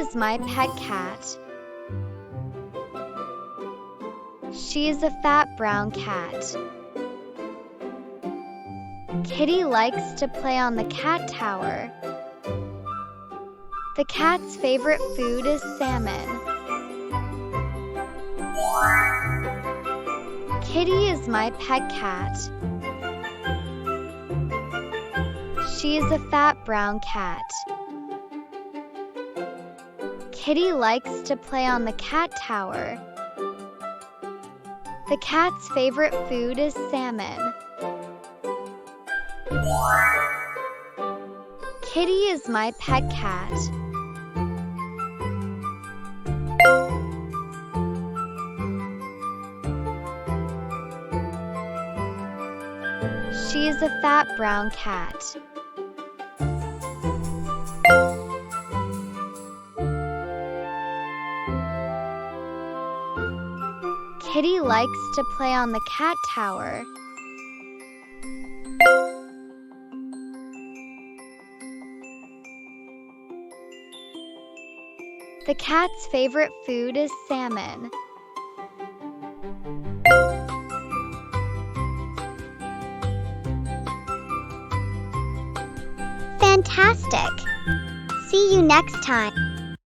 is my pet cat. She is a fat brown cat. Kitty likes to play on the cat tower. The cat's favorite food is salmon. Kitty is my pet cat. She is a fat brown cat. Kitty likes to play on the cat tower. The cat's favorite food is salmon. Kitty is my pet cat. She is a fat brown cat. Kitty likes to play on the cat tower. The cat's favorite food is salmon. Fantastic! See you next time.